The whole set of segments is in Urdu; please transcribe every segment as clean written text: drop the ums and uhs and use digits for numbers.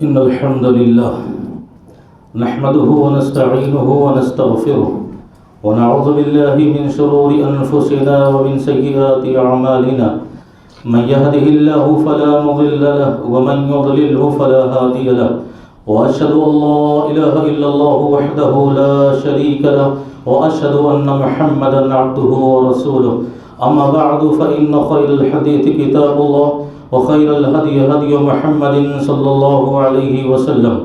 إن الحمد لله نحمده ونستعينه ونستغفره ونعوذ بالله من شرور أنفسنا ومن سيئات أعمالنا من يهده الله فلا مضل له ومن يضلله فلا هادي له وأشهد أن لا إله إلا الله وحده لا شريك له وأشهد أن محمدا عبده ورسوله أما بعد فإن خير الحديث كتاب الله وخير الهدي هدي محمد صلى الله عليه وسلم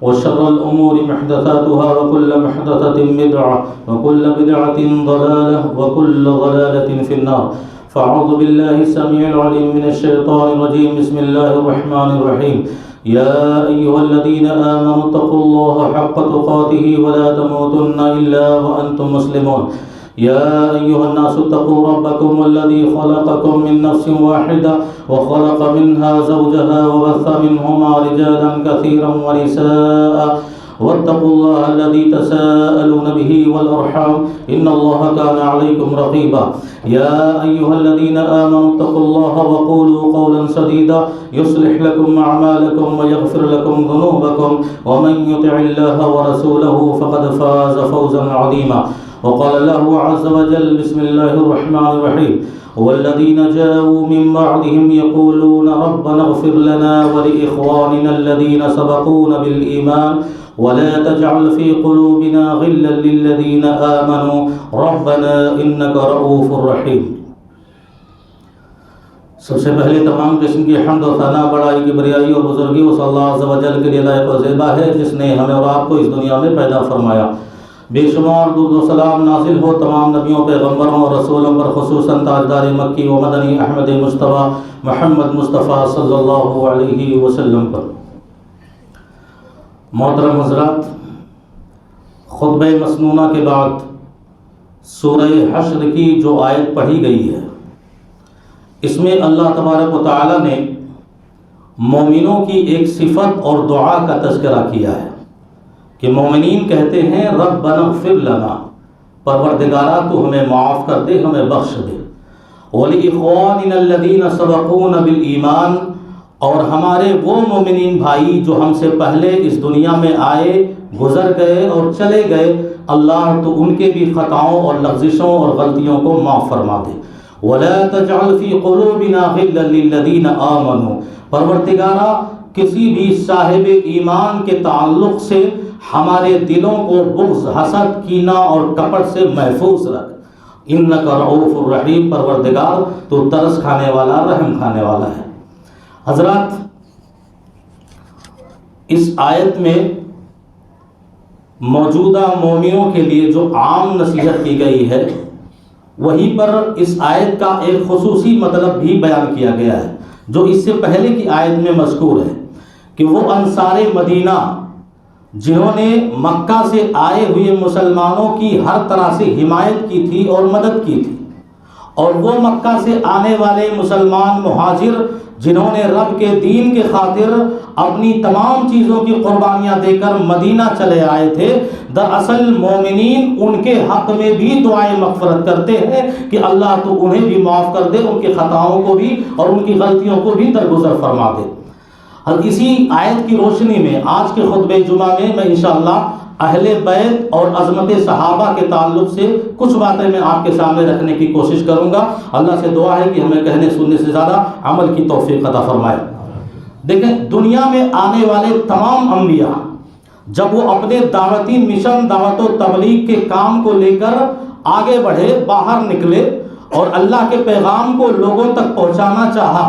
وشر الأمور محدثاتها وكل محدثة بدعة وكل بدعة ضلالة وكل ضلالة في النار فأعوذ بالله السميع العليم من الشيطان الرجيم بسم الله الرحمن الرحيم يا أيها الذين آمنوا اتقوا الله حق تقاته ولا تموتن إلا وأنتم مسلمون يا أيها الناس اتقوا ربكم الذي خلقكم من نفس واحدة وخلق منها زوجها وبث منهما رجالا كثيرا ونساء واتقوا الله الذي تساءلون به والأرحام إن الله كان عليكم رقيبا يا أيها الذين آمنوا اتقوا الله وقولوا قولا سديدا يصلح لكم أعمالكم ويغفر لكم ذنوبكم ومن يطع الله ورسوله فقد فاز فوزا عظيما وقال الله عز وجل بسم الله الرحمن الرحيم والذين جاءوا من بعدهم يقولون ربنا اغفر لنا ولإخواننا الذين سبقونا بالإيمان ولا تجعل في قلوبنا غلا للذين آمنوا ربنا إنك رؤوف رحيم۔ سب سے پہلے تمام قسم کی حمد و ثنا بڑائی کی بریائی اور بزرگی اس اللہ عز و جل کے لیے لائق و زیبا ہے جس نے ہمیں اور آپ کو اس دنیا میں پیدا فرمایا۔ بے شمار درود و سلام نازل ہو تمام نبیوں پیغمبروں اور رسولوں پر، خصوصاً تاجدار مکی و مدنی احمد مصطفیٰ محمد مصطفیٰ صلی اللہ علیہ وسلم پر۔ محترم حضرات، خطبہ مسنونہ کے بعد سورہ حشر کی جو آیت پڑھی گئی ہے، اس میں اللہ تبارک و تعالی نے مومنوں کی ایک صفت اور دعا کا تذکرہ کیا ہے کہ مومنین کہتے ہیں ربنا اغفر لنا، پروردگارا تو ہمیں معاف کر دے، ہمیں بخش دے، وَلِإِخْوَانِنَا الَّذِينَ سَبَقُونَ بِالْإِيمَانِ، اور ہمارے وہ مومنین بھائی جو ہم سے پہلے اس دنیا میں آئے، گزر گئے اور چلے گئے، اللہ تو ان کے بھی خطاؤں اور لغزشوں اور غلطیوں کو معاف فرما دے۔ وَلَا تَجْعَلْ فِي قُلُوبِنَا غِلًّا لِلَّذِينَ آمَنُوا، پروردگارا کسی بھی صاحب ایمان کے تعلق سے ہمارے دلوں کو بغض، حسد، کینہ اور کپٹ سے محفوظ رکھ۔ انک رؤوف الرحیم، پروردگار تو ترس کھانے والا، رحم کھانے والا ہے۔ حضرات، اس آیت میں موجودہ مومنوں کے لیے جو عام نصیحت کی گئی ہے، وہیں پر اس آیت کا ایک خصوصی مطلب بھی بیان کیا گیا ہے جو اس سے پہلے کی آیت میں مذکور ہے کہ وہ انصار مدینہ جنہوں نے مکہ سے آئے ہوئے مسلمانوں کی ہر طرح سے حمایت کی تھی اور مدد کی تھی، اور وہ مکہ سے آنے والے مسلمان مہاجر جنہوں نے رب کے دین کے خاطر اپنی تمام چیزوں کی قربانیاں دے کر مدینہ چلے آئے تھے، دراصل مومنین ان کے حق میں بھی دعائیں مغفرت کرتے ہیں کہ اللہ تو انہیں بھی معاف کر دے، ان کی خطاؤں کو بھی اور ان کی غلطیوں کو بھی درگزر فرما دے۔ اسی آیت کی روشنی میں آج کے خطبہ جمعہ میں انشاءاللہ اہل بیت اور عظمت صحابہ کے تعلق سے کچھ باتیں میں آپ کے سامنے رکھنے کی کوشش کروں گا۔ اللہ سے دعا ہے کہ ہمیں کہنے سننے سے زیادہ عمل کی توفیق عطا فرمائے۔ دیکھیں، دنیا میں آنے والے تمام انبیاء جب وہ اپنے دعوتی مشن، دعوت و تبلیغ کے کام کو لے کر آگے بڑھے، باہر نکلے اور اللہ کے پیغام کو لوگوں تک پہنچانا چاہا،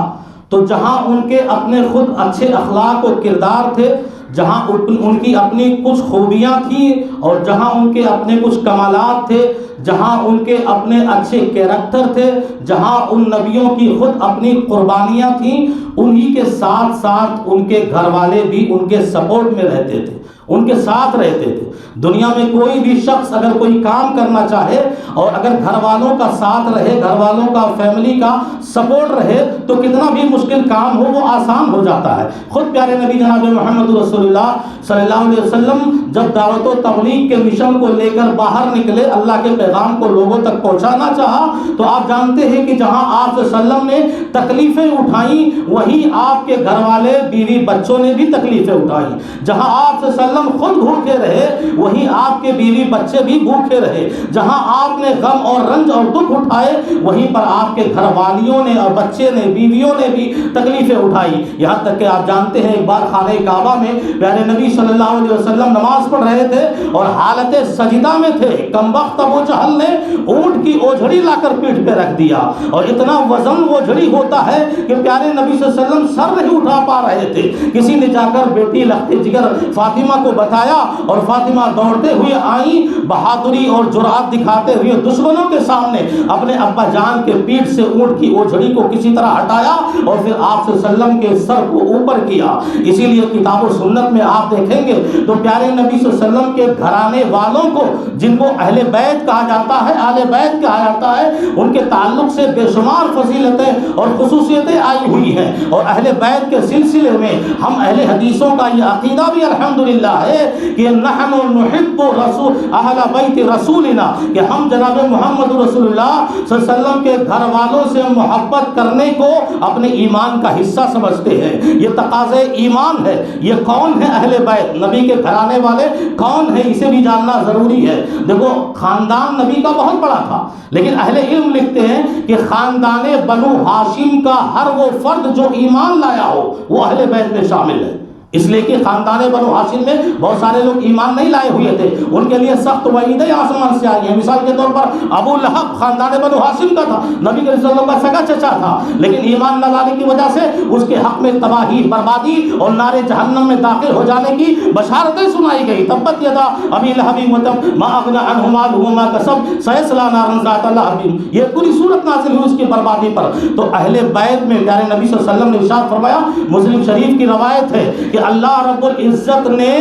تو جہاں ان کے اپنے خود اچھے اخلاق و کردار تھے، جہاں ان کی اپنی کچھ خوبیاں تھیں اور جہاں ان کے اپنے کچھ کمالات تھے، جہاں ان کے اپنے اچھے کیریکٹر تھے، جہاں ان نبیوں کی خود اپنی قربانیاں تھیں، انہی کے ساتھ ساتھ ان کے گھر والے بھی ان کے سپورٹ میں رہتے تھے، ان کے ساتھ رہتے تھے۔ دنیا میں کوئی بھی شخص اگر کوئی کام کرنا چاہے اور اگر گھر والوں کا ساتھ رہے، گھر والوں کا، فیملی کا سپورٹ رہے، تو کتنا بھی مشکل کام ہو وہ آسان ہو جاتا ہے۔ خود پیارے نبی جناب محمد رسول اللہ صلی اللہ علیہ وسلم جب دعوت و تبلیغ کے مشن کو لے کر باہر نکلے، اللہ کے پیغام کو لوگوں تک پہنچانا چاہا تو آپ جانتے ہیں کہ جہاں آپ صلی اللہ علیہ وسلم نے تکلیفیں اٹھائیں وہیں آپ کے گھر والے بیوی بچوں نے بھی تکلیفیں اٹھائیں. جہاں آپ صلی اللہ علیہ وسلم خود بھوکے رہے وہیں آپ کے بیوی بچے بھی بھوکے رہے. جہاں آپ نے غم اور رنج اور دکھ اٹھائے وہیں پر آپ کے گھر والیوں نے اور بچے نے بیویوں نے بھی تکلیفیں اٹھائی. یہاں تک کہ آپ جانتے ہیں ایک بار خانہ کعبہ میں پیارے نبی صلی اللہ علیہ وسلم نماز پڑھ رہے تھے اور حالت سجدہ میں تھے. کم وقت ابو جہل نے اونٹ کی اوجھڑی لا کر پیٹھ پہ رکھ دیا اور اتنا وزن اوجھڑی ہوتا ہے کہ پیارے نبی صلی اللہ علیہ وسلم سر نہیں اٹھا پا رہے تھے. کسی نے جا کر بیٹی لخت جگر فاطمہ کو بتایا اور فاطمہ دوڑتے ہوئے آئیں, بہادری اور جرأت دکھاتے ہوئے دشمنوں کے سامنے اپنے ابا جان کے پیٹھ سے اونٹ کی اوجھڑی کو کسی طرح ہٹایا اور پھر آپ صلی اللہ علیہ وسلم کے سر کو اوپر کیا. اسی لیے کتاب و سنت میں آپ دیکھیں گے تو پیارے نبی صلی اللہ علیہ وسلم کے گھرانے والوں کو جن کو اہل بیت کہا جاتا ہے, اہل بیت کہا جاتا ہے, ان کے تعلق سے بے شمار فضیلتیں اور خصوصیتیں آئی ہوئی ہیں. اور اہل بیت کے سلسلے میں ہم اہل حدیثوں کا یہ عقیدہ بھی الحمدللہ ہے کہ نحن نحب رسول اہل بیت رسولنا, کہ ہم جناب محمد رسول اللہ صلی اللہ علیہ وسلم کے گھر والوں سے محبت کرنے کو اپنے ایمان کا حصہ سمجھتے ہیں. یہ تقاضے ایمان ہے. یہ کون ہے اہل بیت؟ نبی کے گھرانے والے کون ہیں اسے بھی جاننا ضروری ہے. دیکھو خاندان نبی کا بہت بڑا تھا لیکن اہل علم لکھتے ہیں کہ خاندان بنو ہاشم کا ہر وہ فرد جو ایمان لایا ہو وہ اہل بیت میں شامل ہے. اس لیے کہ خاندان بنو ہاشم میں بہت سارے لوگ ایمان نہیں لائے ہوئے تھے, ان کے لیے سخت وعیدیں آسمان سے آئی ہیں. مثال کے طور پر ابو لہب خاندان بنو ہاشم کا تھا, نبی کے رسول اللہ کا سگا چچا تھا, لیکن ایمان نہ لانے کی وجہ سے اس کے حق میں تباہی, بربادی اور نار جہنم میں داخل ہو جانے کی بشارتیں سنائی گئی. تبت یدا ابی لہب وتب ما اغنی عنہ مالہ وما کسب سیصلی نارا ذات لہب. یہ پوری سورت نازل ہوئی اس کی بربادی پر. تو اہل بیت میں پیارے نبی صلی اللہ علیہ وسلم نے ارشاد فرمایا, مسلم شریف کی روایت ہے کہ اللہ رب العزت نے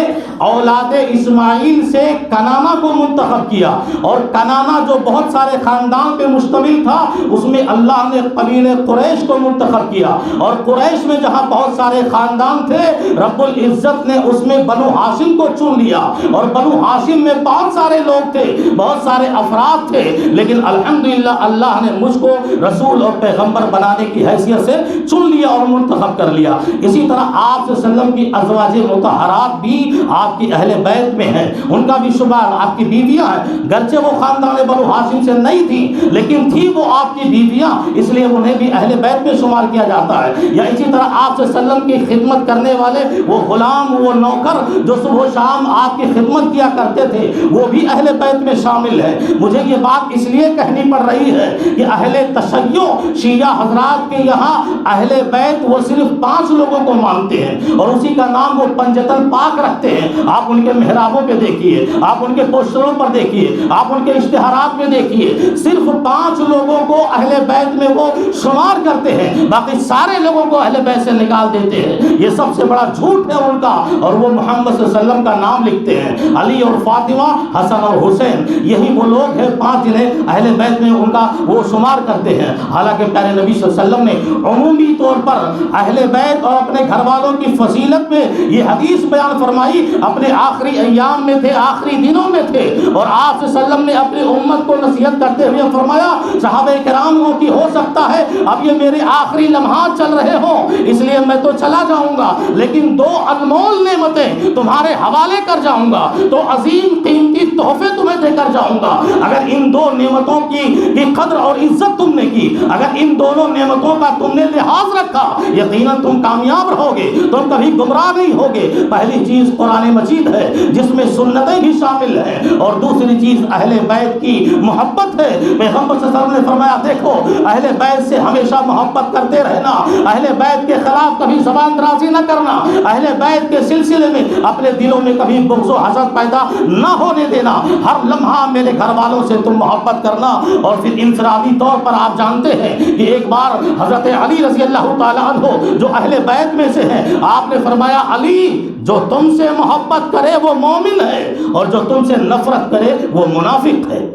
اولاد اسماعیل سے کنانا کو منتخب کیا اور کنانا جو بہت سارے خاندان پہ مشتمل تھا اس میں اللہ نے قبیلہ قریش کو منتخب کیا. اور قریش میں جہاں بہت سارے خاندان تھے رب العزت نے اس میں بنو ہاشم کو چن لیا. اور بنو ہاشم میں بہت سارے لوگ تھے, بہت سارے افراد تھے, لیکن الحمدللہ اللہ نے مجھ کو رسول اور پیغمبر بنانے کی حیثیت سے چن لیا اور منتخب کر لیا. اسی طرح آپ صلی اللہ علیہ وسلم کی ازواج مطہرات بھی آپ کی اہل بیت میں ہیں, ان کا بھی شمار آپ کی بیویاں ہیں. گرچہ وہ خاندان بنو ہاشم سے نہیں تھی لیکن تھی وہ آپ کی بیویاں, اس لیے انہیں بھی اہل بیت میں شمار کیا جاتا ہے. یا اسی طرح آپ صلی اللہ علیہ وسلم کی خدمت کرنے والے وہ غلام, وہ نوکر جو صبح و شام آپ کی خدمت کیا کرتے تھے وہ بھی اہل بیت میں شامل ہے. مجھے یہ بات اس لیے کہنی پڑ رہی ہے کہ اہل تشیع شیعہ حضرات کے یہاں اہل بیت وہ صرف 5 لوگوں کو مانتے ہیں اور اسی کا نام وہ پنجتن پاک رکھتے ہیں. آپ ان کے محرابوں پہ دیکھیے, آپ ان کے پوسٹروں پر دیکھیے, آپ ان کے اشتہارات میں دیکھیے, صرف 5 لوگوں کو اہل بیت میں وہ شمار کرتے ہیں, باقی سارے لوگوں کو اہل بیت سے نکال دیتے ہیں. یہ سب سے بڑا جھوٹ ہے ان کا, اور وہ محمد صلی اللہ علیہ وسلم کا نام لکھتے ہیں, علی اور فاطمہ, حسن اور حسین, یہی وہ لوگ ہیں 5 جنہیں اہل بیت میں ان کا وہ شمار کرتے ہیں. حالانکہ پیارے نبی صلی اللہ علیہ وسلم نے عمومی طور پر اہل بیت اور اپنے گھر والوں کی فضیلت میں یہ حدیث بیان فرمائی. اپنے آخری ایام میں تھے, آخری دنوں میں تھے, اور آپ صلی اللہ علیہ وسلم نے اپنی امت کو نصیحت کرتے ہوئے فرمایا صحابہ کرام کو کہ ہو سکتا ہے اب یہ میرے آخری لمحات چل رہے ہوں اس لیے میں تو چلا جاؤں گا, لیکن 2 انمول نعمتیں تمہارے حوالے کر جاؤں گا, تو عظیم قیمتی تحفے تمہیں دے کر جاؤں گا. اگر ان 2 نعمتوں کی قدر اور عزت تم نے کی, اگر ان دونوں نعمتوں کا تم نے لحاظ رکھا, یقیناً تم کامیاب رہوگے, تم کبھی گمراہ نہیں ہوگے. پہلی چیز قرآن مجید ہے جس میں سنتیں بھی شامل ہیں, اور دوسری چیز اہل بیت کی محبت ہے. پیغمبر صلی اللہ علیہ وسلم نے فرمایا دیکھو اہل بیت سے ہمیشہ محبت کرتے رہنا, اہل بیت کے خلاف کبھی زبان درازی نہ کرنا, اہل بیت کے سلسلے میں اپنے دلوں میں کبھی بغض و حسد پیدا نہ ہونے دینا, ہر لمحہ میرے گھر والوں سے تم محبت کرنا. اور پھر انفرادی طور پر آپ جانتے ہیں کہ ایک بار حضرت علی رضی اللہ تعالیٰ عنہ جو اہل بیت میں سے ہیں, آپ نے فرمایا علی جو تم سے محبت کرے وہ مومن ہے اور جو تم سے نفرت کرے وہ منافق ہے.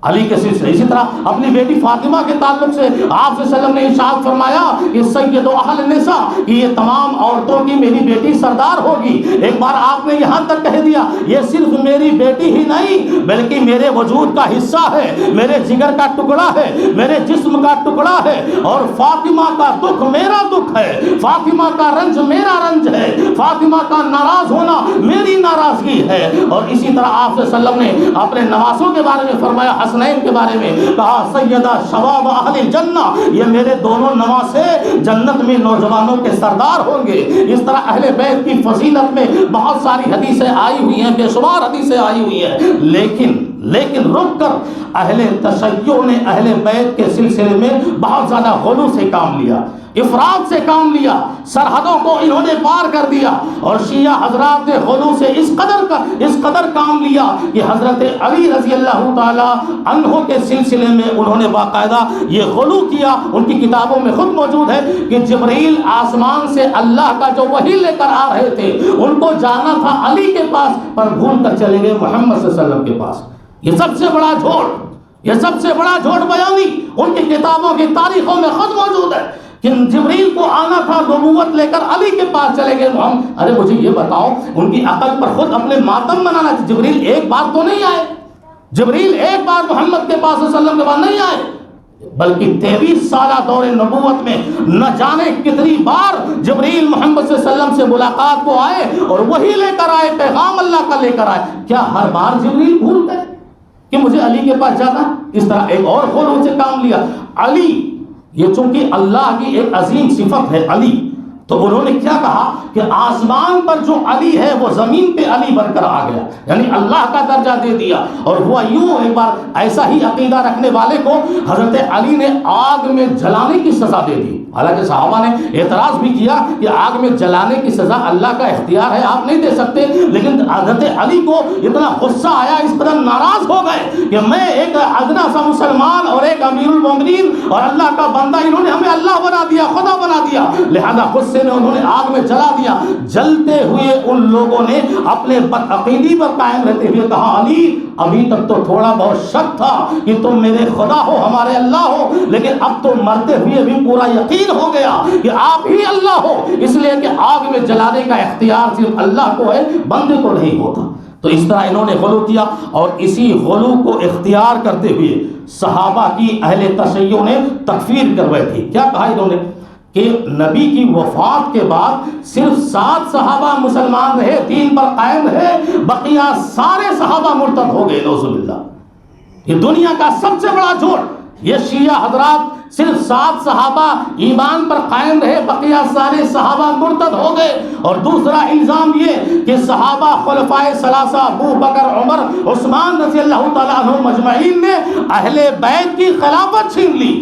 علی کے سلسلے. اسی طرح اپنی بیٹی فاطمہ کے تعلق سے آپ صلی اللہ علیہ وسلم نے ارشاد فرمایا کہ سید اہل النساء، کہ یہ تمام عورتوں کی میری بیٹی سردار ہوگی. ایک بار آپ نے یہاں تک کہہ دیا یہ صرف میری بیٹی ہی نہیں بلکہ میرے وجود کا حصہ ہے، میرے جگر کا ٹکڑا ہے، میرے جسم کا ٹکڑا ہے، اور فاطمہ کا دکھ میرا دکھ ہے، فاطمہ کا رنج میرا رنج ہے، فاطمہ کا ناراض ہونا میری ناراضگی ہے. اور اسی طرح آپ صلی اللہ علیہ وسلم نے اپنے نواسوں کے بارے میں فرمایا، حسنین کے بارے میں کہا سیدہ شباب اہل الجنہ، یہ میرے دونوں نواسے جنت میں نوجوانوں کے سردار ہوں گے. اس طرح اہل بیت کی فضیلت میں بہت ساری حدیثیں آئی ہوئی ہیں، بے شمار حدیثیں آئی ہوئی ہیں. لیکن رک کر اہل تشیع نے اہل بیت کے سلسلے میں بہت زیادہ غلو سے کام لیا، افراط سے کام لیا، سرحدوں کو انہوں نے پار کر دیا. اور شیعہ حضرات نے غلو سے اس قدر کام لیا کہ حضرت علی رضی اللہ تعالی عنہ کے سلسلے میں انہوں نے باقاعدہ یہ غلو کیا. ان کی کتابوں میں خود موجود ہے کہ جبرائیل آسمان سے اللہ کا جو وحی لے کر آ رہے تھے، ان کو جانا تھا علی کے پاس، پر بھول کر چلے گئے محمد صلی اللہ علیہ وسلم کے پاس. یہ سب سے بڑا جھوٹ بیانی ان کی کتابوں کی تاریخوں میں خود موجود ہے کہ جبریل کو آنا تھا نبوت لے کر علی کے پاس چلے گئے. ارے مجھے یہ بتاؤ، ان کی عقل پر خود اپنے ماتم منانا تھا. جبریل ایک بار تو نہیں آئے، جبریل ایک بار محمد کے پاس صلی اللہ علیہ وسلم کے پاس نہیں آئے، بلکہ 23 سالہ دور نبوت میں نہ جانے کتنی بار جبریل محمد صلی اللہ علیہ وسلم سے ملاقات کو آئے اور وہی لے کر آئے، پیغام اللہ کا لے کر آئے. کیا ہر بار جبریل بھول گئے کہ مجھے علی کے پاس جانا؟ اس طرح ایک اور غلو سے کام لیا. علی، یہ چونکہ اللہ کی ایک عظیم صفت ہے علی، تو انہوں نے کیا کہا کہ آسمان پر جو علی ہے وہ زمین پہ علی بن کر آ گیا، یعنی اللہ کا درجہ دے دیا. اور ہوا یوں، ایک بار ایسا ہی عقیدہ رکھنے والے کو حضرت علی نے آگ میں جلانے کی سزا دے دی. حالانکہ صحابہ نے اعتراض بھی کیا کہ آگ میں جلانے کی سزا اللہ کا اختیار ہے، آپ نہیں دے سکتے. لیکن حضرت علی کو اتنا غصہ آیا، اس قدر ناراض ہو گئے کہ میں ایک ادنا سا مسلمان اور ایک امیر المومنین اور اللہ کا بندہ، انہوں نے ہمیں اللہ بنا دیا، خدا بنا دیا. لہذا غصے میں انہوں نے آگ میں جلا دیا. جلتے ہوئے ان لوگوں نے اپنے بدعقیدی پر قائم رہتے ہوئے کہا علی، ابھی تک تو تھوڑا بہت شک تھا کہ تم میرے خدا ہو، ہمارے اللہ ہو، لیکن اب تو مرتے ہوئے بھی پورا یقین ہو گیا کہ آپ ہی اللہ ہو، اس لیے کہ آگ میں جلانے کا اختیار صرف اللہ کو ہے، بندے کو نہیں ہوتا. تو اس طرح انہوں نے غلو کیا، اور اسی غلو کو اختیار کرتے ہوئے صحابہ کی اہل تشیع نے تکفیر کر بیٹھی. کیا کہا انہوں نے کہ نبی کی وفات کے بعد صرف 7 صحابہ مسلمان رہے، دین پر قائم رہے، بقیہ سارے صحابہ مرتد ہو گئے. نعوذ باللہ، یہ دنیا کا سب سے بڑا جھوٹ. یہ شیعہ حضرات صرف 7 صحابہ ایمان پر قائم رہے، بقیہ سارے صحابہ مرتد ہو گئے. اور دوسرا الزام یہ کہ صحابہ خلفائے ثلاثہ ابو بکر، عمر، عثمان رضی اللہ تعالیٰ عنہ مجمعین نے اہل بیت کی خلافت چھین لی.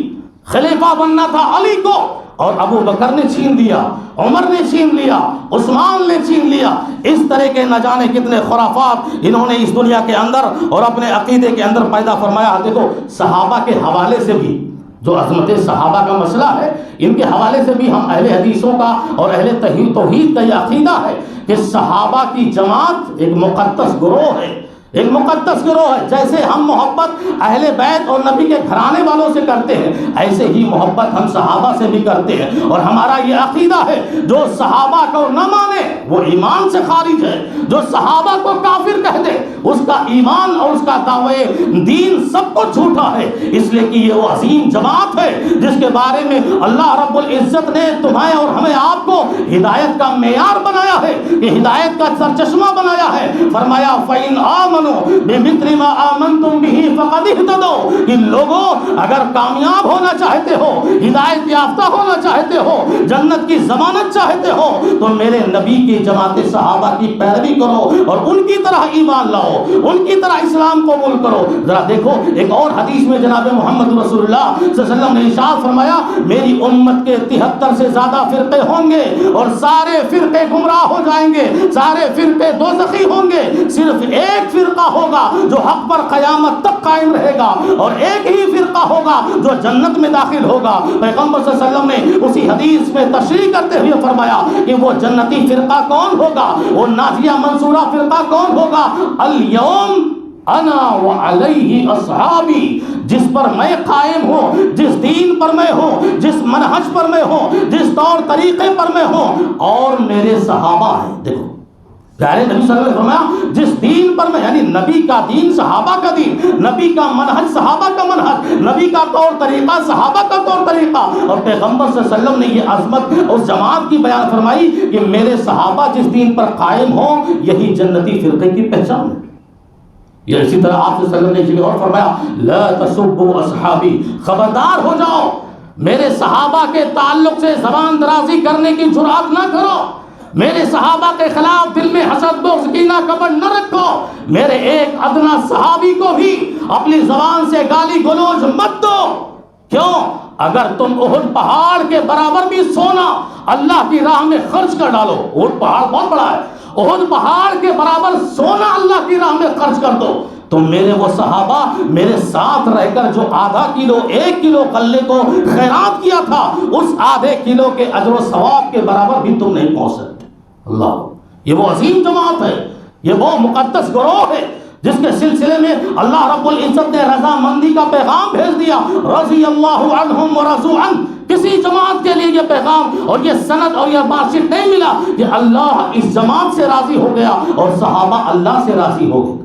خلیفہ بننا تھا علی کو، اور ابو بکر نے چھین لیا، عمر نے چھین لیا، عثمان نے چھین لیا. اس طرح کے نہ جانے کتنے خرافات انہوں نے اس دنیا کے اندر اور اپنے عقیدے کے اندر پیدا فرمایا. دیکھو صحابہ کے حوالے سے بھی جو عظمت صحابہ کا مسئلہ ہے، ان کے حوالے سے بھی ہم اہل حدیثوں کا اور اہل توحید کا یہ عقیدہ ہے کہ صحابہ کی جماعت ایک مقدس گروہ ہے، ایک مقدس گروہ ہے. جیسے ہم محبت اہل بیت اور نبی کے گھرانے والوں سے کرتے ہیں، ایسے ہی محبت ہم صحابہ سے بھی کرتے ہیں. اور ہمارا یہ عقیدہ ہے جو صحابہ کو نہ مانے وہ ایمان سے خارج ہے، جو صحابہ کو کافر کہہ دے اس کا ایمان اور اس کا دعوے دین سب کو جھوٹا ہے. اس لیے کہ یہ وہ عظیم جماعت ہے جس کے بارے میں اللہ رب العزت نے تمہیں اور ہمیں آپ کو ہدایت کا معیار بنایا ہے، کہ ہدایت کا سرچشمہ بنایا ہے. فرمایا فَإِنْ آمَنُوا بِمِثْلِ مَا آمَنْتُمْ بِهِ فَقَدِ اهْتَدَوْا، کہ لوگوں اگر کامیاب ہونا چاہتے ہو، ہدایت یافتہ ہونا چاہتے ہو، جنت کی ضمانت چاہتے ہو، تو میرے نبی کی جماعت صحابہ کی پیروی کرو اور ان کی طرح ایمان لاؤ، ان کی طرح اسلام قبول کرو. ذرا دیکھو ایک اور حدیث میں جناب محمد رسول اللہ صلی اللہ علیہ وسلم نے ارشاد فرمایا میری امت کے 73 سے زیادہ فرقے ہوں گے اور سارے فرقے گمراہ ہو جائیں گے، سارے فرقے دوزخی ہوں گے، صرف ایک فرقہ ہوگا جو حق پر قیامت تک قائم رہے گا، اور ایک ہی فرقہ ہوگا جو جنت میں داخل ہوگا. پیغمبر صلی اللہ علیہ وسلم نے اسی حدیث میں تشریح کرتے ہوئے فرمایا کہ وہ جنتی فرقہ کون ہوگا، وہ ناجیہ منصورہ فرقہ کون ہوگا. انا وعلیہ اصحابی، جس پر میں قائم ہوں، جس دین پر میں ہوں، جس منہج پر میں ہوں، جس طور طریقے پر میں ہوں، اور میرے صحابہ ہیں۔ دیکھو پیارے نبی صلی اللہ علیہ وسلم نے فرمایا جس دین پر میں، یعنی نبی کا دین صحابہ کا دین، نبی کا منہج صحابہ کا منہج، نبی کا طور طریقہ صحابہ کا طور طریقہ، اور پیغمبر صلی اللہ علیہ وسلم نے یہ عظمت اس جماعت کی بیان فرمائی کہ میرے صحابہ جس دین پر قائم ہوں یہی جنتی فرقے کی پہچان ہے۔ یہ اسی طرح آپ صلی اللہ علیہ وسلم نے جگہ اور فرمایا لا تسبوا اصحابی، خبردار ہو جاؤ میرے صحابہ کے تعلق سے زبان درازی کرنے کی جرأت نہ کرو، میرے صحابہ کے خلاف دل میں حسد بغض کینہ کبر نہ رکھو، میرے ایک ادنا صحابی کو بھی اپنی زبان سے گالی گلوچ مت دو۔ کیوں؟ اگر تم احد پہاڑ کے برابر بھی سونا اللہ کی راہ میں خرچ کر ڈالو، احد پہاڑ بہت بڑا ہے، احد پہاڑ کے برابر سونا اللہ کی راہ میں خرچ کر دو، تو میرے وہ صحابہ میرے ساتھ رہ کر جو آدھا کلو 1 کلو غلے کو خیرات کیا تھا اس آدھے کلو کے اجر و ثواب کے برابر بھی تم نہیں پہنچ سکتے۔ اللہ، یہ وہ عظیم جماعت ہے، یہ وہ مقدس گروہ ہے جس کے سلسلے میں اللہ رب العزت نے رضامندی کا پیغام بھیج دیا، رضی اللہ عنہم ورضوا عنہ۔ کسی جماعت کے لیے یہ پیغام اور یہ سند اور یہ مارکشیٹ نہیں ملا کہ اللہ اس جماعت سے راضی ہو گیا اور صحابہ اللہ سے راضی ہو گئے۔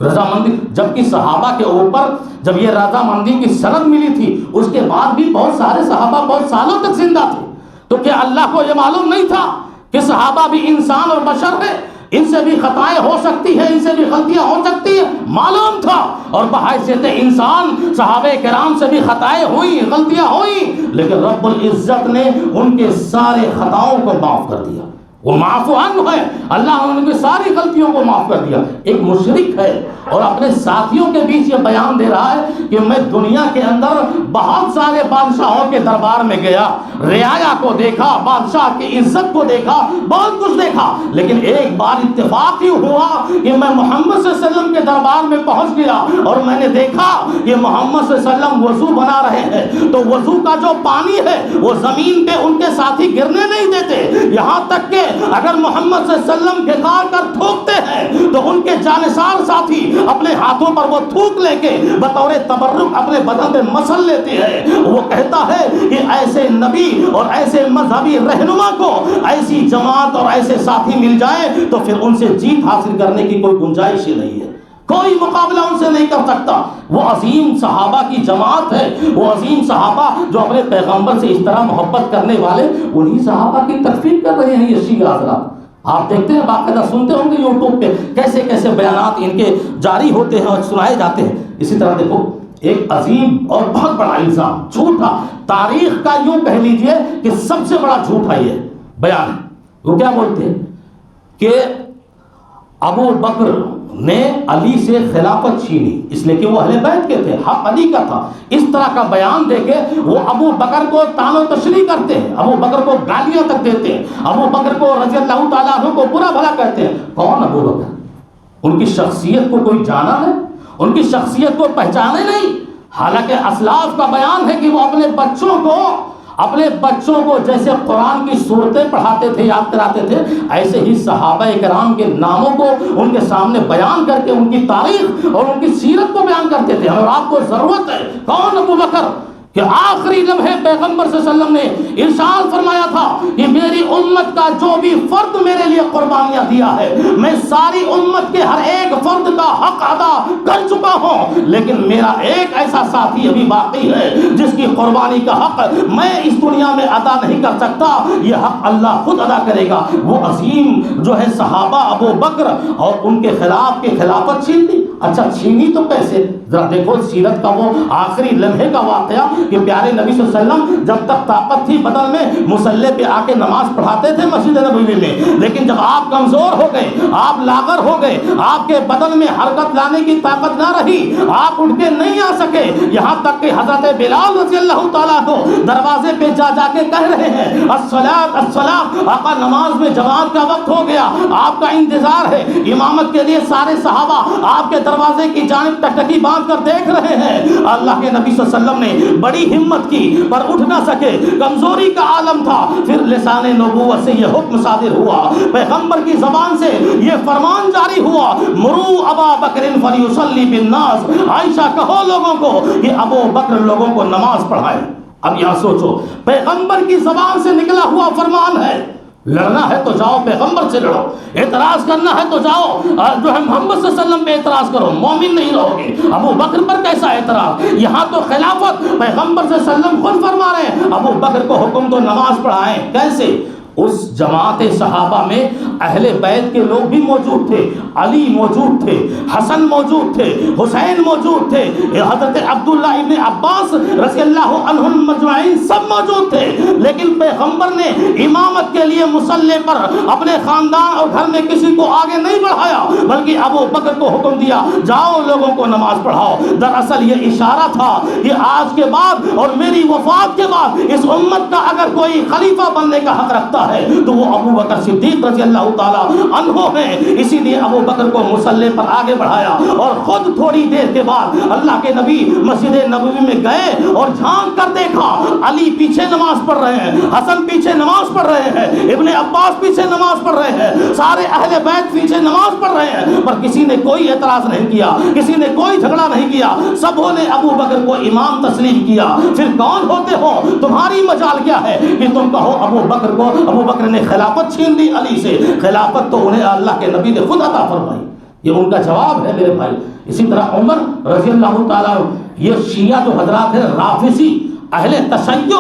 رضامندی، جبکہ صحابہ کے اوپر جب یہ رضامندی کی سند ملی تھی اس کے بعد بھی بہت سارے صحابہ بہت سالوں تک زندہ تھے، تو کیا اللہ کو یہ معلوم نہیں تھا کہ صحابہ بھی انسان اور بشر ہے، ان سے بھی خطائیں ہو سکتی ہیں، ان سے بھی غلطیاں ہو سکتی ہیں؟ معلوم تھا، اور بحیثیت انسان صحابہ کرام سے بھی خطائیں ہوئی، غلطیاں ہوئی، لیکن رب العزت نے ان کے سارے خطاؤں کو معاف کر دیا۔ وہ معاف عنہ ہے، اللہ نے ان کی ساری غلطیوں کو معاف کر دیا۔ ایک مشرک ہے اور اپنے ساتھیوں کے بیچ یہ بیان دے رہا ہے کہ میں دنیا کے اندر بہت سارے بادشاہوں کے دربار میں گیا، رعایا کو دیکھا، بادشاہ کی عزت کو دیکھا، بہت کچھ دیکھا، لیکن ایک بار اتفاق ہی ہوا کہ میں محمد صلی اللہ علیہ وسلم کے دربار میں پہنچ گیا اور میں نے دیکھا کہ محمد صلی اللہ علیہ وسلم وضو بنا رہے ہیں، تو وضو کا جو پانی ہے وہ زمین پہ ان کے ساتھی گرنے نہیں دیتے، یہاں تک کہ اگر محمد صلی اللہ علیہ وسلم گھار کر تھوکتے ہیں تو ان کے جانثار ساتھی اپنے ہاتھوں پر وہ تھوک لے کے بطور تبرک اپنے بدن پہ مسل لیتے ہیں۔ وہ کہتا ہے کہ ایسے نبی اور ایسے مذہبی رہنما کو ایسی جماعت اور ایسے ساتھی مل جائے تو پھر ان سے جیت حاصل کرنے کی کوئی گنجائش ہی نہیں ہے، کوئی مقابلہ ان سے نہیں کر سکتا۔ وہ عظیم صحابہ کی جماعت ہے، وہ عظیم صحابہ جو اپنے پیغمبر سے اس طرح محبت کرنے والے، انہی صحابہ کی تکفیر کر رہے ہیں یہ شیعہ حضرات۔ آپ دیکھتے ہیں، باقاعدہ سنتے ہوں گے یوٹیوب پہ کیسے کیسے بیانات ان کے جاری ہوتے ہیں اور سنائے جاتے ہیں۔ اسی طرح دیکھو ایک عظیم اور بہت بڑا الزام، جھوٹا، تاریخ کا یوں کہہ لیجئے کہ سب سے بڑا جھوٹا یہ بیان ہے۔ وہ کیا بولتے ہیں کہ ابو بکر نے علی سے خلافت چھینی اس لیے کہ وہ اہل بیت کے تھے، حق علی کا تھا۔ اس طرح کا بیان دے کے وہ ابو بکر کو طعن و تشریح کرتے ہیں، ابو بکر کو گالیاں تک دیتے ہیں، ابو بکر کو رضی اللہ تعالیٰ عنہ کو برا بھلا کہتے ہیں۔ کون ابو بکر؟ ان کی شخصیت کو کوئی جانا ہے؟ ان کی شخصیت کو پہچانے نہیں؟ حالانکہ اسلاف کا بیان ہے کہ وہ اپنے بچوں کو جیسے قرآن کی صورتیں پڑھاتے تھے، یاد کراتے تھے، ایسے ہی صحابہ کرام کے ناموں کو ان کے سامنے بیان کر کے ان کی تاریخ اور ان کی سیرت کو بیان کرتے تھے۔ اور آپ کو ضرورت ہے، کون ابو بکر؟ کہ آخری لمحے پیغمبر صلی اللہ علیہ وسلم نے ارشاد فرمایا تھا کہ میری امت کا جو بھی فرد میرے لیے قربانیاں دیا ہے میں ساری امت کے ہر ایک فرد کا حق ادا کر چکا ہوں، لیکن میرا ایک ایسا ساتھی ابھی باقی ہے جس کی قربانی کا حق میں اس دنیا میں ادا نہیں کر سکتا، یہ حق اللہ خود ادا کرے گا۔ وہ عظیم جو ہے صحابہ ابو بکر، اور ان کے خلاف کے خلافت چھین لی۔ اچھا چھینی تو کیسے؟ ذرا دیکھو سیرت کا وہ آخری لمحے کا واقعہ کہ پیارے نبی صلی اللہ علیہ وسلم جب تک طاقت تھی بدن میں مصلی پہ آ کے نماز پڑھاتے تھے مسجد نبوی میں، لیکن جب آپ کمزور ہو گئے، آپ لاغر ہو گئے، آپ کے بدن میں حرکت لانے کی طاقت نہ رہی، آپ اٹھ کے نہیں آ سکے، یہاں تک کہ حضرت بلال رضی اللہ تعالیٰ کو دروازے پہ جا کے کہہ رہے ہیں الصلاۃ الصلاۃ، آقا نماز میں جماعت کا وقت ہو گیا، آپ کا انتظار ہے۔ امامت کے لیے سارے صحابہ آپ کے دروازے کی جانب ٹکٹکی باندھ کر دیکھ رہے ہیں. اللہ کے نبی صلی اللہ علیہ وسلم نے بڑی ہمت کی پر اٹھ نہ سکے, کمزوری کا عالم تھا. پھر لسان نبوت سے یہ حکم صادر ہوا, پیغمبر کی زبان سے یہ فرمان جاری ہوا, مرو ابا بکر فلیصلی بالناس, عائشہ کہو لوگوں کو کہ ابو بکر لوگوں کو نماز پڑھائے. اب یہاں سوچو, پیغمبر کی زبان سے نکلا ہوا فرمان ہے. لڑنا ہے تو جاؤ پیغمبر سے لڑو, اعتراض کرنا ہے تو جاؤ جو ہے محمد صلی اللہ علیہ وسلم پہ اعتراض کرو, مومن نہیں رہو گے. ابو بکر پر کیسا اعتراض؟ یہاں تو خلافت پیغمبر صلی اللہ علیہ وسلم خود فرما رہے ہیں, ابو بکر کو حکم دو نماز پڑھائیں. کیسے؟ اس جماعت صحابہ میں اہل بیت کے لوگ بھی موجود تھے. علی موجود تھے, حسن موجود تھے, حسین موجود تھے, حضرت عبداللہ ابن عباس رضی اللہ عنہم مجمعین سب موجود تھے. لیکن پیغمبر نے امامت کے لیے مصلی پر اپنے خاندان اور گھر میں کسی کو آگے نہیں بڑھایا, بلکہ ابو بکر کو حکم دیا جاؤ لوگوں کو نماز پڑھاؤ. دراصل یہ اشارہ تھا کہ آج کے بعد اور میری وفات کے بعد اس امت کا اگر کوئی خلیفہ بننے کا حق رکھتا ہے تو وہ ابو بکر صدیق رضی اللہ تعالی عنہ ہیں. اسی لیے ابو بکر کو مصلی پر آگے بڑھایا اور خود تھوڑی دیر کے بعد اللہ کے نبی مسجد نبوی میں گئے اور جھانک کر دیکھا علی پیچھے نماز پڑھ رہے ہیں, حسن پیچھے نماز پڑھ رہے ہیں, ابن عباس پیچھے نماز پڑھ رہے ہیں, سارے اہل بیت پیچھے نماز پڑھ رہے ہیں, پر کسی نے کوئی اعتراض نہیں کیا, کسی نے کوئی جھگڑا نہیں کیا. سبوں نے ابو بکر کو امام تسلیم کیا. پھر کون ہوتے ہو, تمہاری مجال کیا ہے کہ تم کہو ابو بکر کو, ابو بکر نے خلافت چھین لی علی سے, خلافت تو انہیں اللہ کے نبی نے خود عطا فرمائی. یہ ان کا جواب ہے میرے بھائی. اسی طرح عمر رضی اللہ تعالیٰ, یہ شیعہ جو حضرات ہیں رافضی اہل تشیع,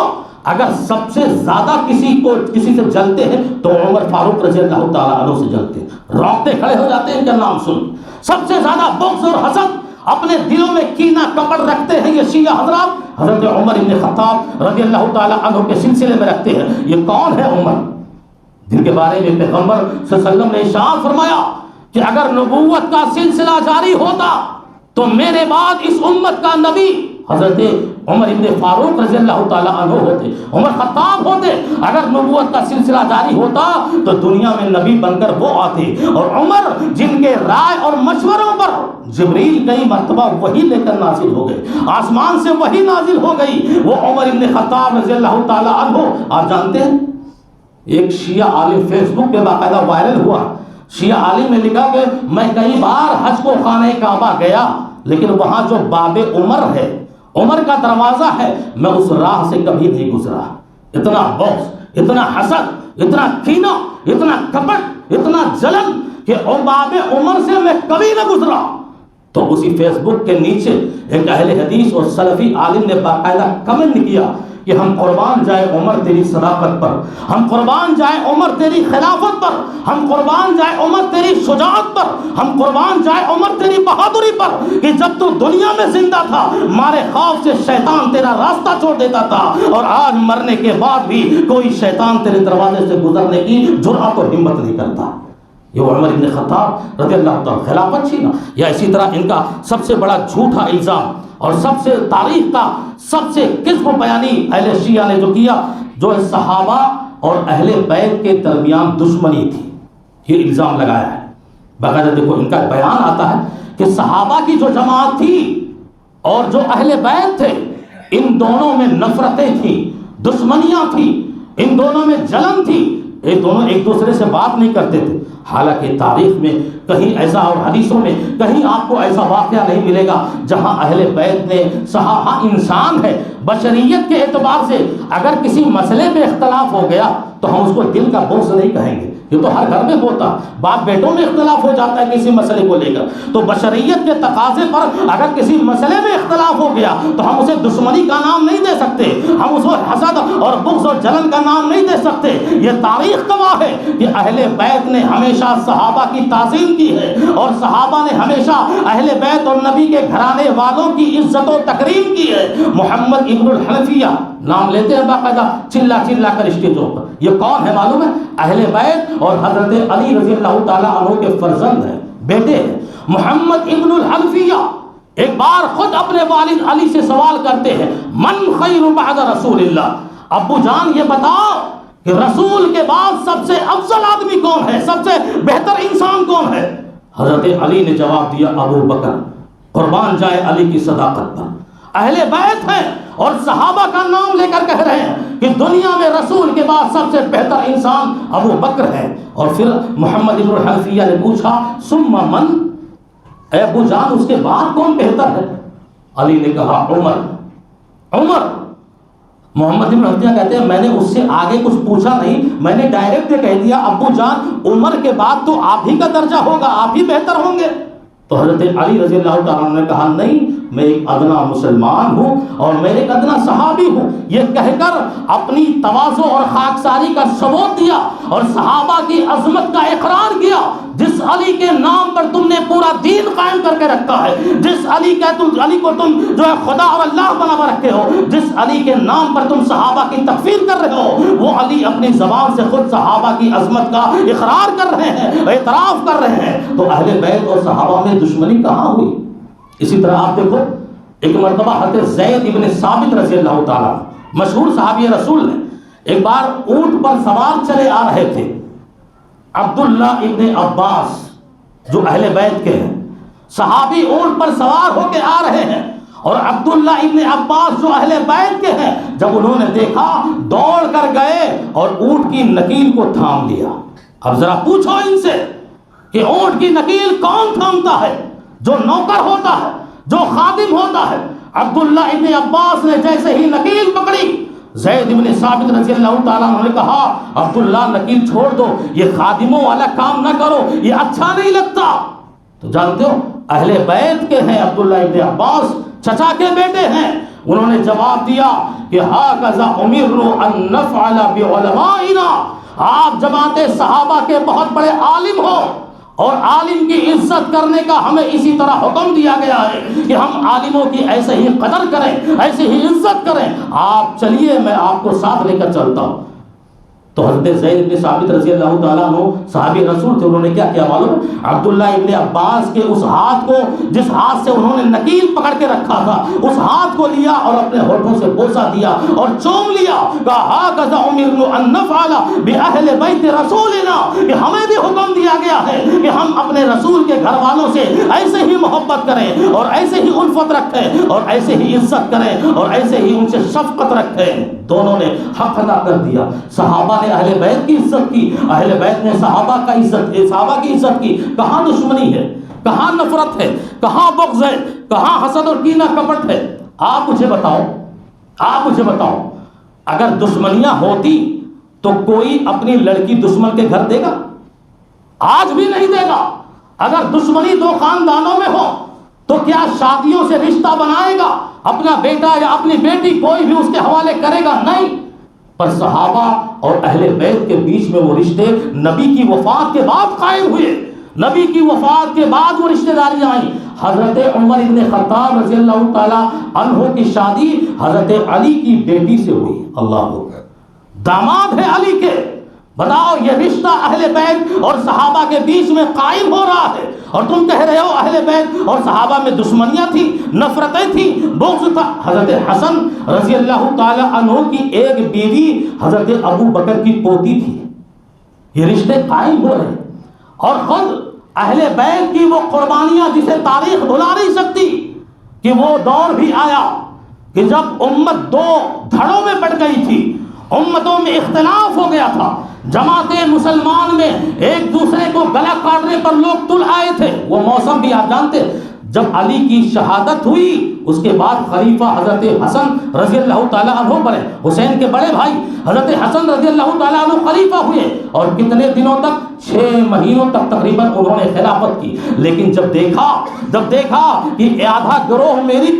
اگر سب سے زیادہ کسی سے جلتے ہیں تو عمر فاروق رضی اللہ تعالیٰ عنہ سے جلتے ہیں, روتے کھڑے ہو جاتے ہیں ان کا نام سن. سب سے زیادہ بغض اور حسد, اپنے دلوں میں کینہ کپڑ رکھتے ہیں یہ شیعہ حضرات حضرت عمر بن خطاب رضی اللہ تعالیٰ عنہ کے سلسلے میں رکھتے ہیں. یہ کون ہے عمر, جن کے بارے میں پیغمبر صلی اللہ علیہ وسلم نے ارشاد فرمایا کہ اگر نبوت کا سلسلہ جاری ہوتا تو میرے بعد اس امت کا نبی حضرت عمر ابن فاروق رضی اللہ تعالیٰ عنہ ہوتے, عمر خطاب ہوتے. اگر نبوت کا سلسلہ جاری ہوتا تو دنیا میں نبی بن کر وہ آتے, اور عمر جن کے رائے اور مشوروں پر جبریل کئی مرتبہ وہی لے کر نازل ہو گئے, آسمان سے وہی نازل ہو گئی, وہ عمر ابن خطاب رضی اللہ تعالیٰ عنہ. آپ جانتے ہیں ایک شیعہ عالم فیس بک پہ باقاعدہ وائرل ہوا, شیعہ عالم نے لکھا کہ میں کئی بار حج کو خانہ کعبہ گیا, لیکن وہاں جو باب عمر ہے, عمر کا دروازہ ہے, میں اس راہ سے کبھی نہیں گزرا. اتنا بغض, اتنا حسد, اتنا کینہ, اتنا کپٹ, اتنا جلن کہ باب عمر سے میں کبھی نہ گزرا. تو اسی فیس بک کے نیچے ایک اہل حدیث اور سلفی عالم نے باقاعدہ کمنٹ کیا کہ ہم قربان جائے عمر تیری صداقت پر, ہم قربان جائے عمر تیری خلافت پر, ہم قربان جائے عمر تیری شجاعت پر, ہم قربان جائے عمر تیری بہادری پر, کہ جب تو دنیا میں زندہ تھا مارے خوف سے شیطان تیرا راستہ چھوڑ دیتا تھا, اور آج مرنے کے بعد بھی کوئی شیطان تیرے دروازے سے گزرنے کی جرأت اور ہمت نہیں کرتا. یہ عمر بن خطاب رضی اللہ تعالیٰ خلافت چھینا. یا اسی طرح ان کا سب سے بڑا جھوٹا الزام اور سب سے تاریخ کا سب سے کذب بیانی اہل شیعہ نے جو کیا, جو صحابہ اور اہل بیت کے درمیان دشمنی تھی, یہ الزام لگایا ہے. باقاعدہ دیکھو ان کا بیان آتا ہے کہ صحابہ کی جو جماعت تھی اور جو اہل بیت تھے, ان دونوں میں نفرتیں تھیں, دشمنیاں تھیں, ان دونوں میں جلن تھی, یہ دونوں ایک دوسرے سے بات نہیں کرتے تھے. حالانکہ تاریخ میں کہیں ایسا اور حدیثوں میں کہیں آپ کو ایسا واقعہ نہیں ملے گا جہاں اہل بیت نے صحابہ, انسان ہے, بشریت کے اعتبار سے اگر کسی مسئلے میں اختلاف ہو گیا تو ہم اس کو دل کا بغض نہیں کہیں گے, یہ تو ہر گھر میں ہوتا, باپ بیٹوں میں اختلاف ہو جاتا ہے کسی مسئلے کو لے کر. تو بشریت کے تقاضے پر اگر کسی مسئلے میں اختلاف ہو گیا تو ہم اسے دشمنی کا نام نہیں دے سکتے, ہم اس کو حسد اور بغض اور جلن کا نام نہیں دے سکتے. یہ تاریخ گواہ ہے کہ اہل بیت نے ہمیشہ صحابہ کی تعظیم کی ہے, اور صحابہ نے ہمیشہ اہل بیت اور نبی کے گھرانے والوں کی عزت و تکریم کی ہے. محمد ابن الحنفیہ نام لیتے ہیں باقاعدہ چلا چلا کر اسٹیجوں پر. یہ کون ہے معلوم ہے؟ اہل بیت اور حضرت علی رضی اللہ تعالیٰ عنہ کے فرزند ہیں, بیٹے ہیں. محمد ابن الحنفیہ ایک بار خود اپنے والد علی سے سوال کرتے ہیں, من خیر بعد رسول اللہ, ابو جان یہ بتاؤ کہ رسول کے بعد سب سے افضل آدمی کون ہے, سب سے بہتر انسان کون ہے؟ حضرت علی نے جواب دیا ابو بکر. قربان جائے علی کی صداقت پر. اہل بیت ہیں اور صحابہ کا نام لے کر کہہ رہے ہیں کہ دنیا میں رسول کے بعد سب سے بہتر انسان ابو بکر ہے. اور پھر محمد بن الحنفیہ نے پوچھا ثم من، اے ابو جان اس کے بعد کون بہتر ہے؟ علی نے کہا عمر. عمر. محمد بن الحنفیہ کہتے ہیں میں نے اس سے آگے کچھ پوچھا نہیں، میں نے ڈائریکٹ یہ کہہ دیا ابو جان عمر کے بعد تو آپ ہی کا درجہ ہوگا، آپ ہی بہتر ہوں گے. تو حضرت علی رضی اللہ تعالیٰ عنہ نے کہا نہیں، میں ایک ادنا مسلمان ہوں اور میں ایک ادنا صحابی ہوں. یہ کہہ کر اپنی تواضع اور خاکساری کا ثبوت دیا اور صحابہ کی عظمت کا اقرار کیا. جس علی کے نام پر تم نے پورا دین قائم کر کے رکھا ہے، جس علی کو تم جو ہے خدا اور اللہ بنا رکھے ہو، جس علی کے نام پر تم صحابہ کی تکفیر کر رہے ہو، وہ علی اپنی زبان سے خود صحابہ کی عظمت کا اقرار کر رہے ہیں، اعتراف کر رہے ہیں. تو اہل بیت اور صحابہ میں دشمنی کہاں ہوئی؟ اسی طرح آپ دیکھو ایک مرتبہ حضرت زید ابن ثابت رضی اللہ تعالیٰ مشہور صحابی رسول نے ایک بار اونٹ پر سوار چلے آ رہے تھے. عبداللہ ابن عباس جو اہل بیت کے ہیں، صحابی اونٹ پر سوار ہو کے آ رہے ہیں، اور عبداللہ ابن عباس جو اہل بیت کے ہیں جب انہوں نے دیکھا دوڑ کر گئے اور اونٹ کی نکیل کو تھام لیا. اب ذرا پوچھو ان سے کہ اونٹ کی نکیل کون تھامتا ہے؟ جو نوکر ہوتا ہے، جو خادم ہوتا ہے. عبداللہ ابن عباس نے جیسے ہی نکیل پکڑی، زید ابن ثابت رضی اللہ تعالیٰ عنہ نے کہا عبداللہ نکیل چھوڑ دو، یہ خادموں والا کام نہ کرو، یہ اچھا نہیں لگتا. تو جانتے ہو اہل بیت کے ہیں عبداللہ ابن عباس، چچا کے بیٹے ہیں. انہوں نے جواب دیا کہ ہاکذا امرنا ان نفعل بعلمائنا، آپ جماعت صحابہ کے بہت بڑے عالم ہو اور عالم کی عزت کرنے کا ہمیں اسی طرح حکم دیا گیا ہے کہ ہم عالموں کی ایسے ہی قدر کریں، ایسے ہی عزت کریں. آپ چلیے میں آپ کو ساتھ لے کر چلتا ہوں. تو حضرت زید بن ثابت رضی اللہ تعالیٰ عنہ صحابی رسول تھے، انہوں نے کیا کیا معلوم؟ عبداللہ ابن عباس کے اس ہاتھ کو جس ہاتھ سے انہوں نے نکیل پکڑ کے رکھا تھا، اس ہاتھ کو لیا اور اپنے ہونٹوں سے بوسہ دیا اور چوم لیا. کہا ہاکذا امرنا ان نفعل باہل بیت رسولنا، کہ ہمیں بھی حکم دیا گیا ہے کہ ہم اپنے رسول کے گھر والوں سے ایسے ہی محبت کریں اور ایسے ہی الفت رکھیں اور ایسے ہی عزت کریں اور ایسے ہی ان سے شفقت رکھیں. دونوں نے حق ادا کر دیا. صحابہ نے اہل بیت کی عزت کی، اہل بیت نے صحابہ کی عزت کی. کہاں دشمنی ہے، کہاں نفرت ہے، کہاں بغض ہے، کہاں حسد اور کینہ کپٹ ہے؟ آپ مجھے بتاؤ اگر دشمنیاں ہوتی تو کوئی اپنی لڑکی دشمن کے گھر دے گا؟ آج بھی نہیں دے گا. اگر دشمنی دو خاندانوں میں ہو تو کیا شادیوں سے رشتہ بنائے گا اپنا بیٹا یا اپنی بیٹی؟ کوئی بھی اس کے حوالے کرے گا نہیں. پر صحابہ اور اہل بیت کے بیچ میں وہ رشتے نبی کی وفات کے بعد قائم ہوئے. نبی کی وفات کے بعد وہ رشتہ داریاں آئیں. حضرت عمر ابن خطاب رضی اللہ تعالی عنہ کی شادی حضرت علی کی بیٹی سے ہوئی. اللہ اکبر، داماد ہے علی کے. بتاؤ یہ رشتہ اہل بیت اور صحابہ کے بیچ میں قائم ہو رہا ہے، اور تم کہہ رہے ہو اہل بیت اور صحابہ میں دشمنیاں تھیں، نفرتیں تھیں، بغض تھا. حضرت حسن رضی اللہ تعالی عنہ کی ایک بیوی حضرت ابو بکر کی پوتی تھی. یہ رشتے قائم ہو رہے، اور خود اہل بیت کی وہ قربانیاں جسے تاریخ بھلا نہیں سکتی کہ وہ دور بھی آیا کہ جب امت دو دھڑوں میں بٹ گئی تھی، امتوں میں اختلاف ہو گیا تھا، جماعت مسلمان میں ایک دوسرے کو گلا کاٹنے پر لوگ تل آئے تھے. وہ موسم بھی آپ جانتے، جب علی کی شہادت ہوئی اس کے بعد خلیفہ حضرت حسن رضی اللہ تعالیٰ عنہ بنے. حسین کے بڑے بھائی حضرت حسن رضی اللہ تعالیٰ عنہ خلیفہ ہوئے، اور کتنے دنوں تک؟ 6 مہینوں تک تقریباً انہوں نے خلافت کی. لیکن جب دیکھا کہ آدھا گروہ میرے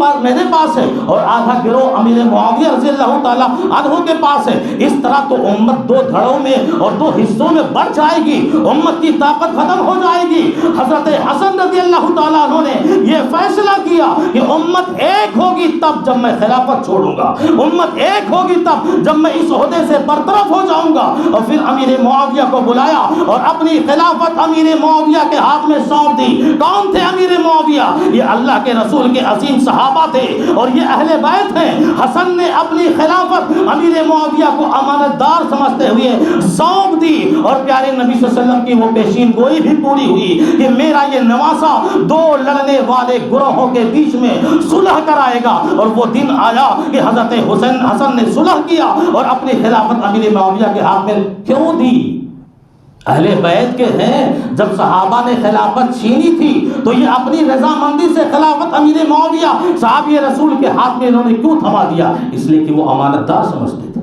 پاس ہے اور آدھا گروہ امیر معاویہ رضی اللہ تعالیٰ عنہ کے پاس ہے، اس طرح تو امت 2 دھڑوں میں اور 2 حصوں میں بڑھ جائے گی، امت کی طاقت ختم ہو جائے گی. حضرت حسن رضی اللہ تعالیٰ عنہ نے یہ فیصلہ کیا کہ امت ایک ہوگی تب جب میں خلافت چھوڑوں گا، امت ایک ہوگی تب جب میں اس عہدے سے برطرف ہو جاؤں گا. اور پھر امیر معاویہ کو بلایا اور اپنی خلافت امیر معاویہ کے ہاتھ میں سونپ دی. کون تھے امیر معاویہ؟ یہ اللہ کے رسول کے عظیم صحابہ تھے اور یہ اہل بیت ہیں. حسن نے اپنی خلافت امیر معاویہ کو امانت دار سمجھتے ہوئے سونپ دی اور پیارے نبی صلی اللہ علیہ وسلم کی وہ پیشین گوئی بھی پوری ہوئی کہ میرا یہ نواسا دو لڑنے والے گروہوں کے بیچ میں صلح کرائے گا. اور وہ دن آیا کہ حضرت حسن نے صلح کیا اور اپنی خلافت امیر معاویہ کے ہاتھ میں کیوں دی؟ اہل بیت کے ہیں. جب صحابہ نے خلافت چھینی تھی تو یہ اپنی رضامندی سے خلافت امیر معاویہ صحابی رسول کے ہاتھ میں انہوں نے کیوں تھما دیا؟ اس لیے کہ وہ امانت دار سمجھتے تھے.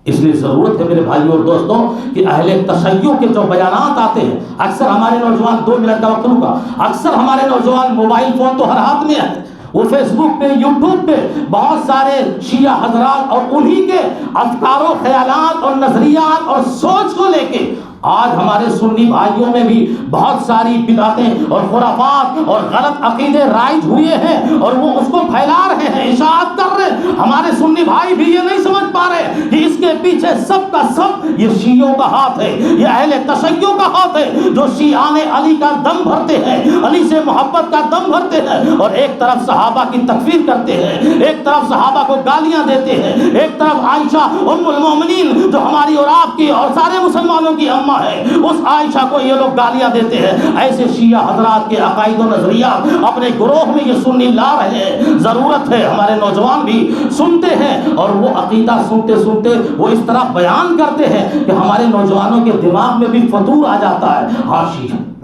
اس لیے ضرورت ہے میرے بھائیوں اور دوستوں کہ اہل تشیع کے جو بیانات آتے ہیں، اکثر ہمارے نوجوان 2 منٹ کا وقت لوں گا، اکثر ہمارے نوجوان موبائل فون تو ہر ہاتھ میں ہے، وہ فیس بک پہ یوٹیوب پہ بہت سارے شیعہ حضرات اور انہی کے افکار و خیالات اور نظریات اور سوچ کو لے کے آج ہمارے سنی بھائیوں میں بھی بہت ساری بدعتیں اور خرافات اور غلط عقیدے رائج ہوئے ہیں اور وہ اس کو پھیلا رہے ہیں، اشاعت کر رہے ہیں. ہمارے سنی بھائی بھی یہ نہیں سمجھ پا رہے کہ اس کے پیچھے سب کا سب یہ شیعوں کا ہاتھ ہے، یہ اہل تشیع کا ہاتھ ہے جو شیعان علی کا دم بھرتے ہیں، علی سے محبت کا دم بھرتے ہیں اور ایک طرف صحابہ کی تکفیر کرتے ہیں، ایک طرف صحابہ کو گالیاں دیتے ہیں، ایک طرف عائشہ ام المومنین جو ہماری اور آپ کی اور سارے مسلمانوں کی اماں ہے، اس عائشہ کو یہ لوگ گالیاں دیتے ہیں. ایسے شیعہ حضرات کے عقائد و نظریات اپنے گروہ میں یہ سنی لا رہے ہیں. ضرورت ہے ہمارے نوجوان بھی سنتے ہیں اور وہ عقیدہ سنتے سنتے وہ اس طرح بیان کرتے ہیں کہ ہمارے نوجوانوں کے دماغ میں بھی فطور آ جاتا ہے. ہاں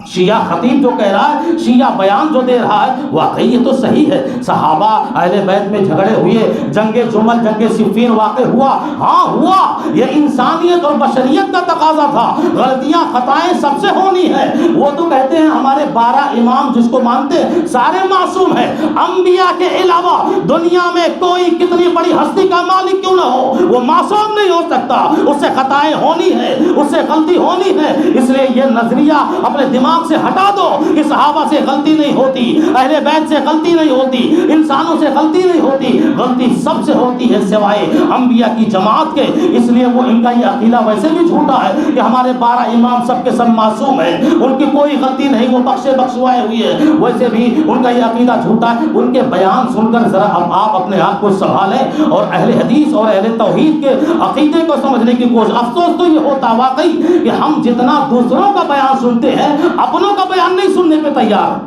شیعہ خطیب جو کہہ رہا ہے، شیعہ بیان جو دے رہا ہے، واقعی یہ تو صحیح ہے. صحابہ اہل بیت میں جھگڑے ہوئے، جنگ جمل جنگ صفین واقع ہوا، ہاں ہوا، یہ انسانیت اور بشریت کا تقاضا تھا. غلطیاں خطائیں سب سے ہونی ہے. وہ تو کہتے ہیں ہمارے 12 امام جس کو مانتے ہیں سارے معصوم ہیں، انبیاء کے علاوہ دنیا میں کوئی کتنی بڑی ہستی کا مالک کیوں نہ ہو وہ معصوم نہیں ہو سکتا. اس سے خطائیں ہونی ہے، اس سے غلطی ہونی ہے. اس لیے یہ نظریہ اپنے دماغ سے ہٹا دو کہ صحابہ سے غلطی نہیں ہوتی، اہل بیت سے غلطی نہیں ہوتی، انسانوں سے غلطی نہیں ہوتی. غلطی سب سے ہوتی ہے سوائے انبیاء کی جماعت کے. اس لیے وہ ان کا یہ عقیدہ ویسے بھی جھوٹا ہے کہ ہمارے 12 امام سب کے سب معصوم ہیں، ان کی کوئی غلطی نہیں، وہ بخشوائے ہوئی ہے. ویسے بھی ان کا یہ عقیدہ جھوٹا ہے. ان کے بیان سن کر ذرا اب آپ اپنے آپ کو سنبھالیں اور اہل حدیث اور اہل توحید کے عقیدے کو سمجھنے کی کوشش. افسوس تو یہ ہوتا واقعی کہ ہم جتنا دوسروں کا بیان سنتے ہیں اپنوں کا بیان نہیں سننے پہ تیار.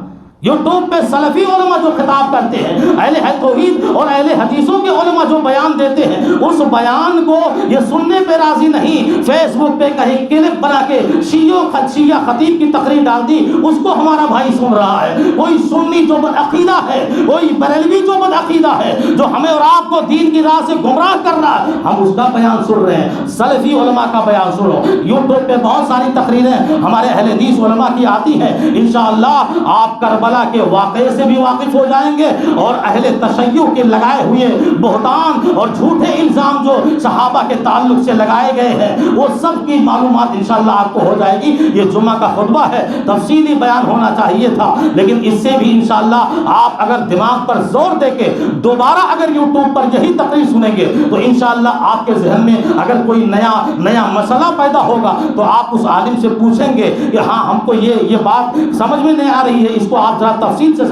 یوٹیوب پہ سلفی علماء جو خطاب کرتے ہیں، اہل توحید اور اہل حدیثوں کے علماء جو بیان دیتے ہیں، اس بیان کو یہ سننے پہ راضی نہیں. فیس بک پہ کہیں کلپ بنا کے شیعہ خطیب کی تقریر ڈال دی، اس کو ہمارا بھائی سن رہا ہے. کوئی سنی جو بد عقیدہ ہے، کوئی بریلوی جو بد عقیدہ ہے، جو ہمیں اور آپ کو دین کی راہ سے گمراہ کر رہا ہے، ہم اس کا بیان سن رہے ہیں. سلفی علماء کا بیان سنو. یوٹیوب پہ بہت ساری تقریریں ہمارے اہل حدیث علماء کی آتی ہیں. انشاءاللہ آپ کربلا کے واقعے سے بھی واقف ہو جائیں گے اور اہل تشیع کے لگائے ہوئے بہتان اور جھوٹے الزام جو صحابہ کے تعلق سے لگائے گئے ہیں وہ سب کی معلومات انشاءاللہ آپ کو ہو جائے گی. یہ جمعہ کا خطبہ ہے، تفصیلی بیان ہونا چاہیے تھا، لیکن اس سے بھی انشاءاللہ آپ اگر دماغ پر زور دے کے دوبارہ اگر یوٹیوب پر یہی تقریر سنیں گے تو انشاءاللہ آپ کے ذہن میں اگر کوئی نیا مسئلہ پیدا ہوگا تو آپ اس عالم سے پوچھیں گے کہ ہاں ہم کو یہ بات سمجھ میں نہیں آ رہی ہے، اس کو آپ ذرا تفصیل سے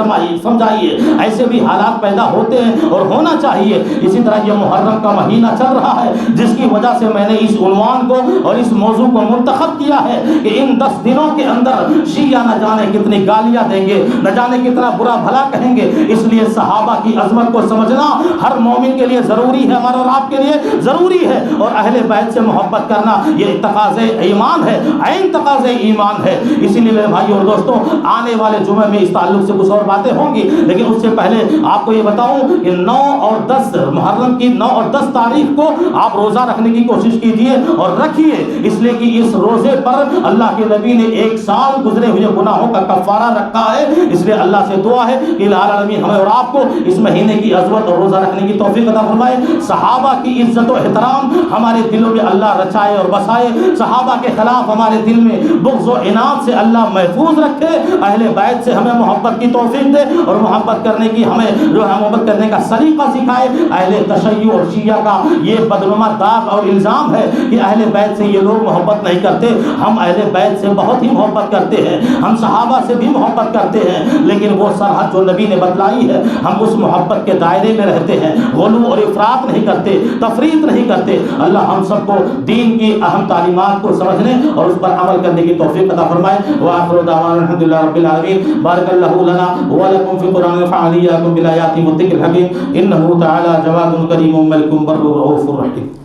سمجھائیے. ایسے بھی حالات پیدا ہوتے ہیں اور ہونا چاہیے. اسی طرح یہ محرم کا مہینہ چل رہا ہے جس کی وجہ سے میں نے اس عنوان کو اور اس موضوع کو منتخب کیا ہے کہ ان 10 دنوں کے اندر شیعہ نہ جانے کتنی گالیاں دیں گے، نہ جانے کتنا برا بھلا کہیں گے. اس لیے صحابہ کی عظمت کو سمجھنا ہر مومن کے لیے ضروری ہے، ہمارے اور آپ کے لیے ضروری ہے. اور اہل بیت سے محبت کرنا یہ تقاضے ایمان ہے، عین تقاضے ایمان ہے. اسی لیے میرے بھائی اور دوستوں آنے والے جمعے میں اس تعلق سے کچھ اور باتیں ہوں گی، لیکن اس سے پہلے آپ کو یہ بتاؤں کہ 9 اور 10 محرم کی 9 اور 10 تاریخ کو آپ روزہ رکھنے کی کوشش کیجئے اور رکھیے. اس لیے کہ اس روزے پر اللہ کے نبی نے 1 سال گزرے ہوئے گناہوں کا کفارہ رکھا ہے. اس لیے اللہ سے دعا ہے کہ الہ العالمین ہمیں اور آپ کو اس مہینے کی عظمت اور روزہ رکھنے کی توفیق عطا فرمائے. صحابہ کی عزت و احترام ہمارے دلوں میں اللہ رچائے اور بسائے. صحابہ کے خلاف ہمارے دل میں بغض و عناد سے اللہ محفوظ رکھے. اہل بیت سے ہمیں محبت کی توفیق دے اور محبت کرنے کی ہمیں جو ہے محبت کرنے کا سلیقہ سکھائے۔ اہل تشیع اور شیعہ کا یہ بدنما داغ اور الزام ہے کہ اہل بیت سے یہ لوگ محبت نہیں کرتے۔ ہم اہل بیت سے بہت ہی محبت کرتے ہیں، ہم صحابہ سے بھی محبت کرتے ہیں، لیکن وہ سرحد جو نبی نے بتلائی ہے ہم اس محبت کے دائرے میں رہتے ہیں، غلو اور افراط نہیں کرتے، تفریط نہیں کرتے۔ اللہ ہم سب کو دین کی اہم تعلیمات کو سمجھنے اور اس پر عمل کرنے کی توفیق عطا فرمائے۔ وآخر دعوانا الحمدللہ رب العالمین۔ بارک اللہ لنا ولکم فی القرآن ونفعنی وإیاکم بالآیات والذکر الحکیم، انہ تعالی جواد کریم ملک بر رؤوف رحیم۔